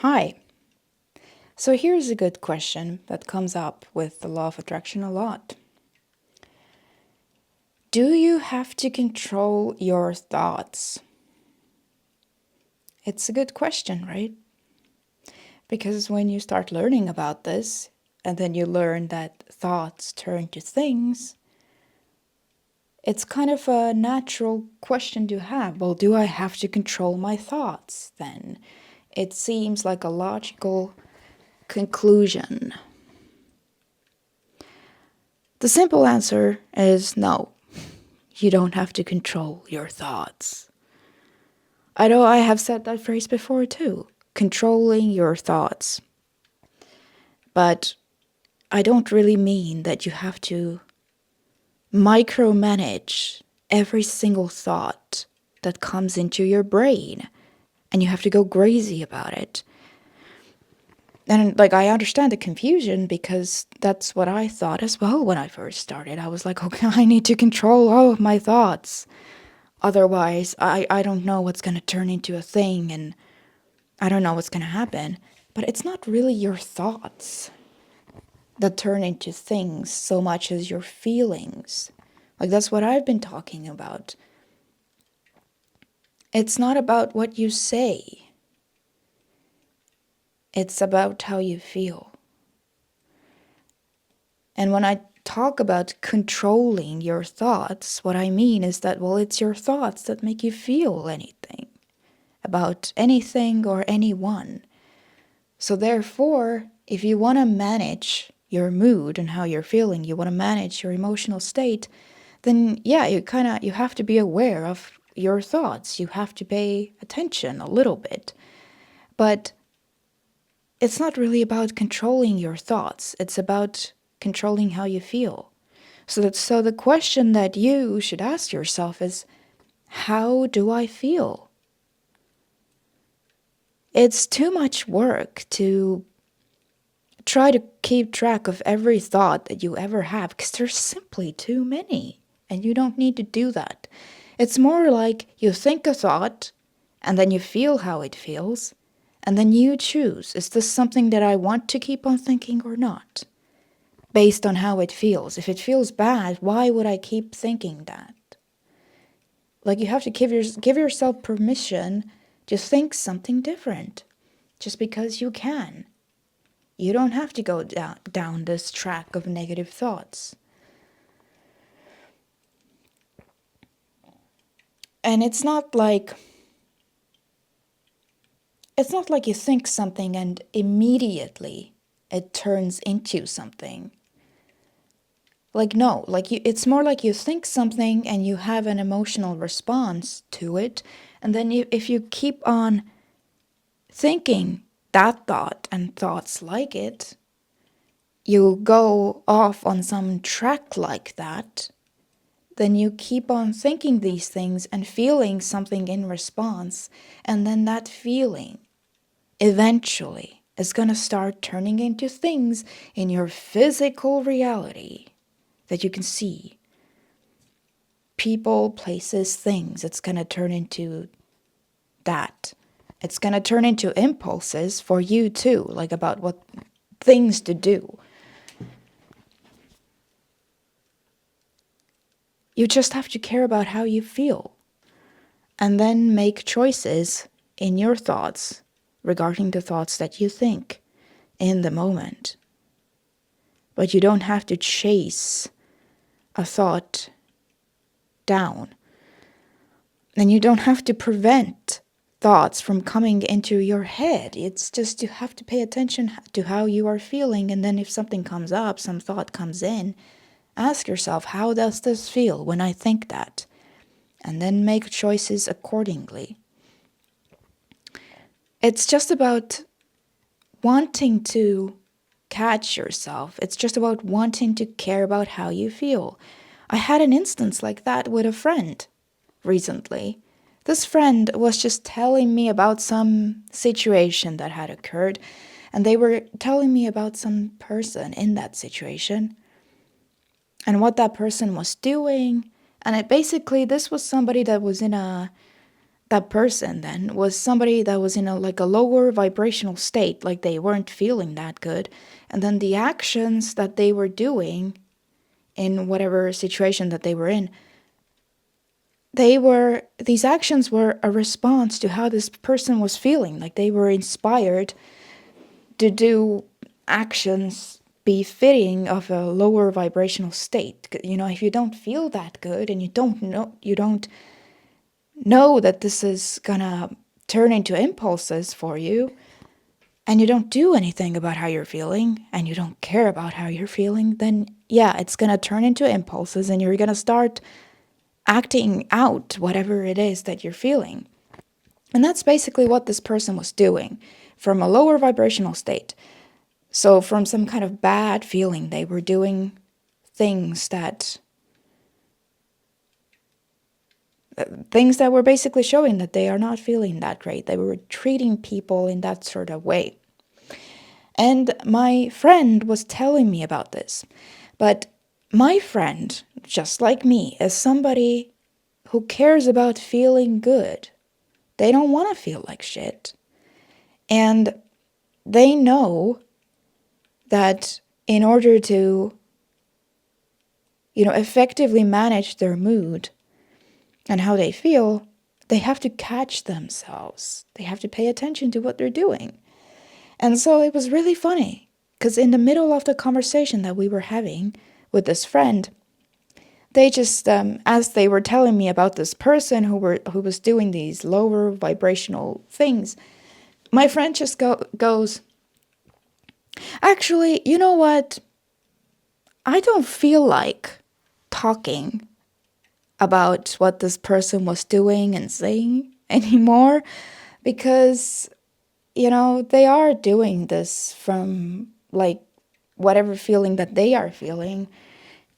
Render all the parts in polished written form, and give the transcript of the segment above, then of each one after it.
Hi. So here's a good question that comes up with the law of attraction a lot. Do you have to control your thoughts? It's a good question, right? Because when you start learning about this, and then you learn that thoughts turn to things, it's kind of a natural question to have. Well, do I have to control my thoughts then? It seems like a logical conclusion. The simple answer is no. You don't have to control your thoughts. I know I have said that phrase before too, controlling your thoughts. But I don't really mean that you have to micromanage every single thought that comes into your brain and you have to go crazy about it. And I understand the confusion because that's what I thought as well when I first started. I was like, okay, I need to control all of my thoughts. Otherwise, I don't know what's going to turn into a thing and I don't know what's going to happen. But it's not really your thoughts that turn into things so much as your feelings. That's what I've been talking about. It's not about what you say. It's about how you feel. And when I talk about controlling your thoughts, what I mean is that, well, it's your thoughts that make you feel anything about anything or anyone. So therefore, if you want to manage your mood and how you're feeling, you want to manage your emotional state, then yeah, you have to be aware of your thoughts. You have to pay attention a little bit. But it's not really about controlling your thoughts. It's about controlling how you feel. So the question that you should ask yourself is, how do I feel? It's too much work to try to keep track of every thought that you ever have because there's simply too many, and you don't need to do that. It's more like you think a thought, and then you feel how it feels, and then you choose, is this something that I want to keep on thinking or not? Based on how it feels. If it feels bad, why would I keep thinking that? You have to give yourself permission to think something different, just because you can. You don't have to go down this track of negative thoughts. And it's not like you think something and immediately it turns into something. No, it's more like you think something and you have an emotional response to it, and then if you keep on thinking that thought and thoughts like it, you go off on some track like that, then you keep on thinking these things and feeling something in response, and then that feeling eventually is going to start turning into things in your physical reality that you can see. People, places, things. It's going to turn into that. It's going to turn into impulses for you too, about what things to do. You just have to care about how you feel and then make choices in your thoughts regarding the thoughts that you think in the moment. But you don't have to chase a thought down. And you don't have to prevent thoughts from coming into your head. It's just you have to pay attention to how you are feeling. And then if something comes up, some thought comes in, ask yourself, how does this feel when I think that? And then make choices accordingly. It's just about wanting to catch yourself. It's just about wanting to care about how you feel. I had an instance like that with a friend recently. This friend was just telling me about some situation that had occurred, and they were telling me about some person in that situation and what that person was doing. And this was somebody that that person then was somebody that was in a lower vibrational state, like they weren't feeling that good. And then the actions that they were doing in whatever situation that they were in, these actions were a response to how this person was feeling. Like they were inspired to do actions befitting of a lower vibrational state. If you don't feel that good and you don't know that this is gonna turn into impulses for you, and you don't do anything about how you're feeling, and you don't care about how you're feeling, then yeah, it's gonna turn into impulses and you're gonna start acting out whatever it is that you're feeling. And that's basically what this person was doing from a lower vibrational state. So from some kind of bad feeling, they were doing things that were basically showing that they are not feeling that great. They were treating people in that sort of way. And my friend was telling me about this. But my friend, just like me, is somebody who cares about feeling good. They don't want to feel like shit. And they know that in order to, effectively manage their mood and how they feel, they have to catch themselves. They have to pay attention to what they're doing. And so it was really funny, because in the middle of the conversation that we were having with this friend, they just, as they were telling me about this person who was doing these lower vibrational things, my friend just goes, actually, you know what? I don't feel like talking about what this person was doing and saying anymore, because, they are doing this from like whatever feeling that they are feeling.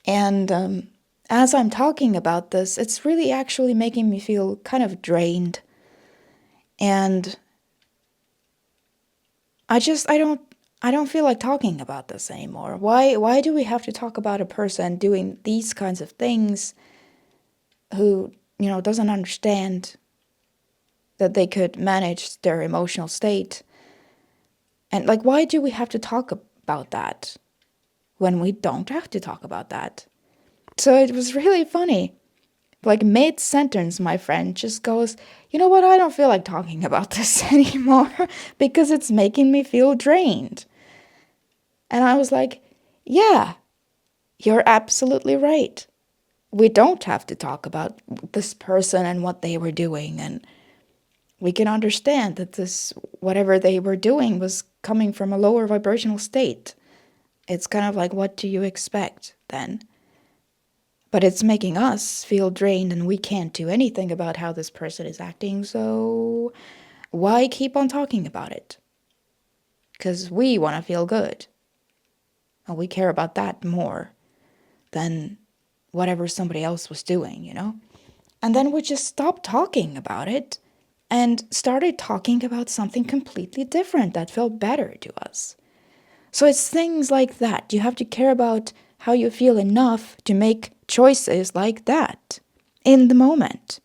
And as I'm talking about this, it's really actually making me feel kind of drained. And I don't feel like talking about this anymore. Why do we have to talk about a person doing these kinds of things who, doesn't understand that they could manage their emotional state? And like, why do we have to talk about that when we don't have to talk about that? So it was really funny. Like mid-sentence, my friend just goes, you know what, I don't feel like talking about this anymore because it's making me feel drained. And I was like, yeah, you're absolutely right. We don't have to talk about this person and what they were doing. And we can understand that whatever they were doing was coming from a lower vibrational state. It's kind of like, what do you expect then? But it's making us feel drained and we can't do anything about how this person is acting, so why keep on talking about it? Because we want to feel good. And we care about that more than whatever somebody else was doing, And then we just stopped talking about it and started talking about something completely different that felt better to us. So it's things like that. You have to care about how you feel enough to make choices like that in the moment.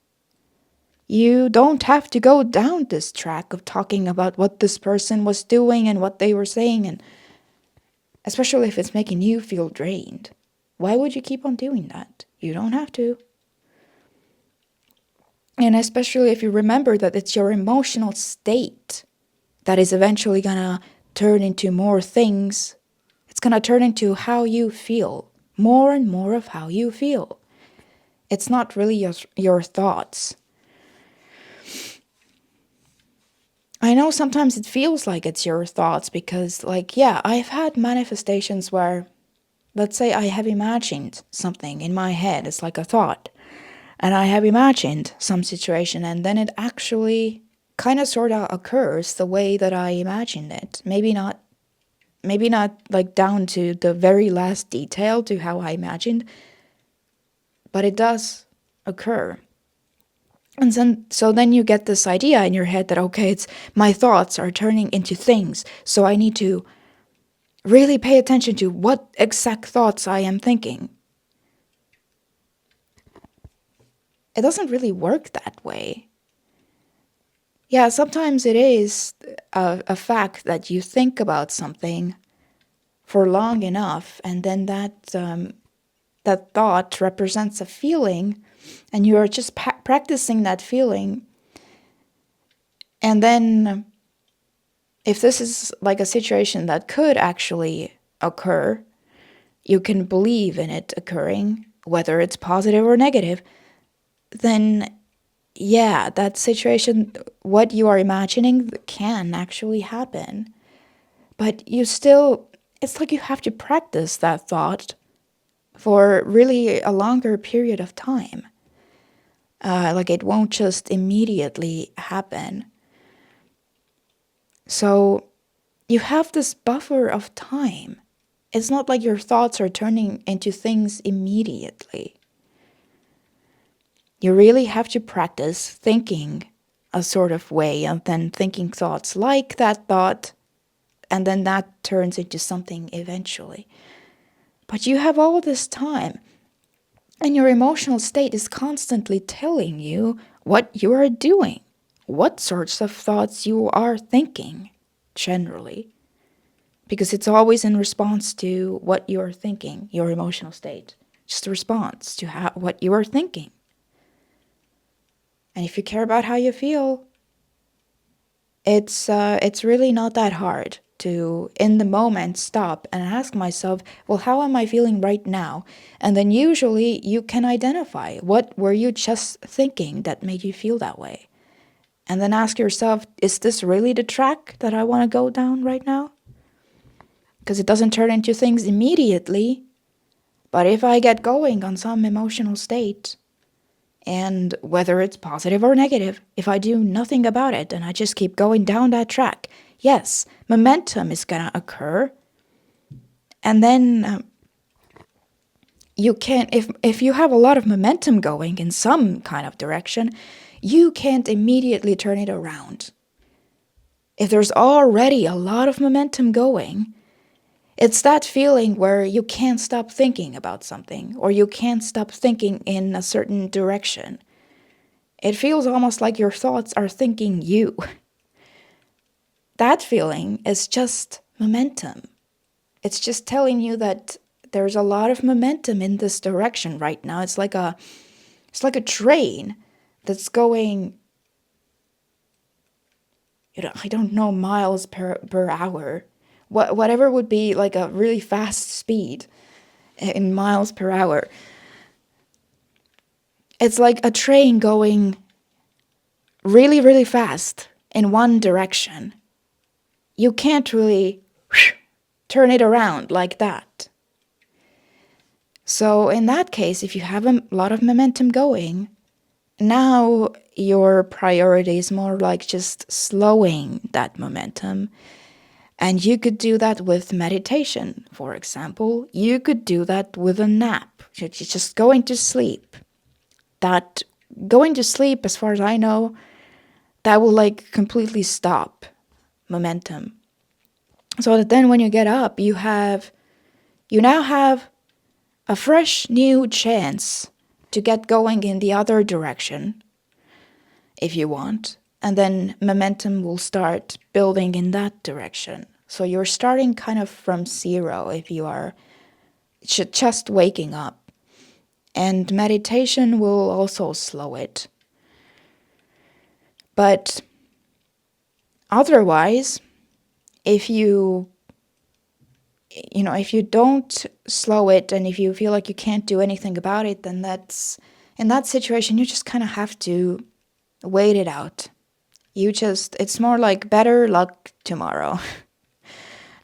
You don't have to go down this track of talking about what this person was doing and what they were saying, and especially if it's making you feel drained. Why would you keep on doing that? You don't have to. And especially if you remember that it's your emotional state that is eventually gonna turn into more things. It's gonna turn into how you feel. More and more of how you feel. It's not really your thoughts. I know sometimes it feels like it's your thoughts because, I've had manifestations where, let's say I have imagined something in my head. It's like a thought. And I have imagined some situation and then it actually kind of sort of occurs the way that I imagined it. Maybe not like down to the very last detail to how I imagined, but it does occur. And then you get this idea in your head that, okay, it's my thoughts are turning into things, so I need to really pay attention to what exact thoughts I am thinking. It doesn't really work that way. Yeah, sometimes it is a fact that you think about something for long enough, and then that thought represents a feeling, and you are just practicing that feeling. And then, if this is like a situation that could actually occur, you can believe in it occurring, whether it's positive or negative, then yeah, that situation, what you are imagining, can actually happen. But you still, it's like you have to practice that thought for really a longer period of time. Like it won't just immediately happen. So you have this buffer of time. It's not like your thoughts are turning into things immediately. You really have to practice thinking a sort of way and then thinking thoughts like that thought, and then that turns into something eventually. But you have all this time, and your emotional state is constantly telling you what you are doing, what sorts of thoughts you are thinking, generally. Because it's always in response to what you are thinking, your emotional state. Just a response to what you are thinking. And if you care about how you feel, it's really not that hard to, in the moment, stop and ask myself, well, how am I feeling right now? And then usually you can identify what were you just thinking that made you feel that way. And then ask yourself, is this really the track that I want to go down right now? Because it doesn't turn into things immediately. But if I get going on some emotional state, and whether it's positive or negative, if I do nothing about it and I just keep going down that track, yes, momentum is going to occur. And then you can, if you have a lot of momentum going in some kind of direction, you can't immediately turn it around. If there's already a lot of momentum going, it's that feeling where you can't stop thinking about something, or you can't stop thinking in a certain direction. It feels almost like your thoughts are thinking you. That feeling is just momentum. It's just telling you that there's a lot of momentum in this direction right now. It's like a train that's going, I don't know, miles per hour. Whatever would be like a really fast speed in miles per hour. It's like a train going really, really fast in one direction. You can't really turn it around like that. So in that case, if you have a lot of momentum going, now your priority is more like just slowing that momentum. And you could do that with meditation, for example. You could do that with a nap. You're just going to sleep. That going to sleep, as far as I know, that will like completely stop momentum. So that then when you get up, you now have a fresh new chance to get going in the other direction if you want. And then momentum will start building in that direction. So you're starting kind of from zero if you are just waking up. And meditation will also slow it. But otherwise, if you don't slow it, and if you feel like you can't do anything about it, then in that situation, you just kind of have to wait it out. It's more like better luck tomorrow.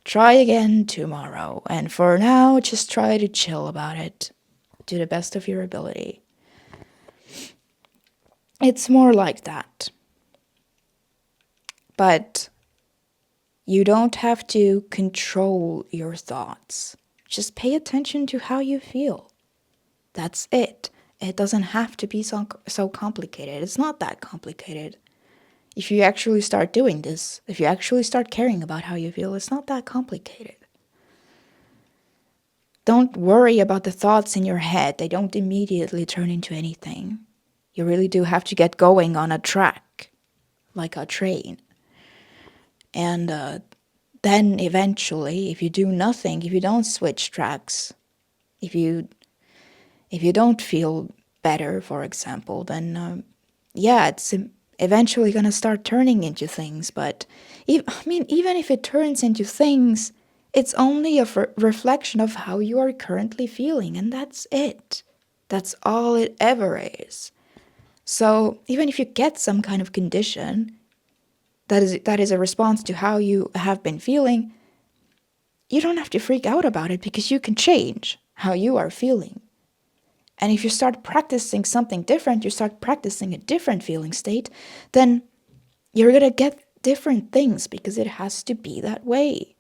Try again tomorrow. And for now, just try to chill about it to the best of your ability. It's more like that. But you don't have to control your thoughts. Just pay attention to how you feel. That's it. It doesn't have to be so complicated. It's not that complicated. If you actually start doing this, if you actually start caring about how you feel, it's not that complicated. Don't worry about the thoughts in your head. They don't immediately turn into anything. You really do have to get going on a track like a train. And then eventually, if you do nothing, if you don't switch tracks, if you don't feel better, for example, then yeah, it's eventually gonna start turning into things. But even if it turns into things, it's only a reflection of how you are currently feeling, and that's it. That's all it ever is. So even if you get some kind of condition that is a response to how you have been feeling, you don't have to freak out about it because you can change how you are feeling. And if you start practicing something different, you start practicing a different feeling state, then you're going to get different things because it has to be that way.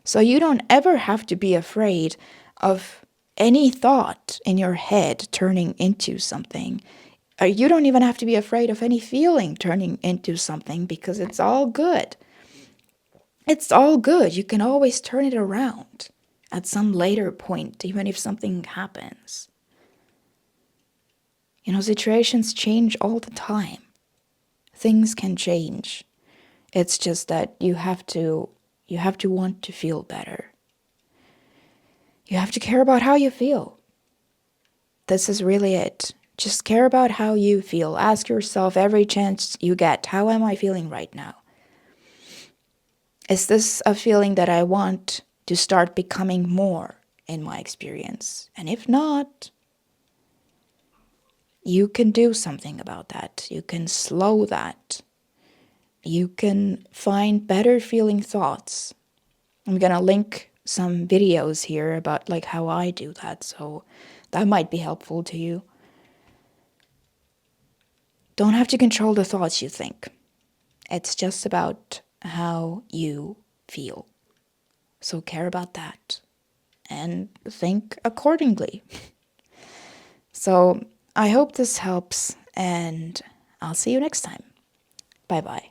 So you don't ever have to be afraid of any thought in your head turning into something. Or you don't even have to be afraid of any feeling turning into something because it's all good. It's all good. You can always turn it around at some later point, even if something happens. Situations change all the time. Things can change. It's just that you have to want to feel better. You have to care about how you feel. This is really it. Just care about how you feel. Ask yourself every chance you get, how am I feeling right now? Is this a feeling that I want to start becoming more in my experience? And if not, you can do something about that. You can slow that. You can find better feeling thoughts. I'm gonna link some videos here about like how I do that, so that might be helpful to you. Don't have to control the thoughts you think. It's just about how you feel. So care about that and think accordingly. So I hope this helps, and I'll see you next time. Bye bye.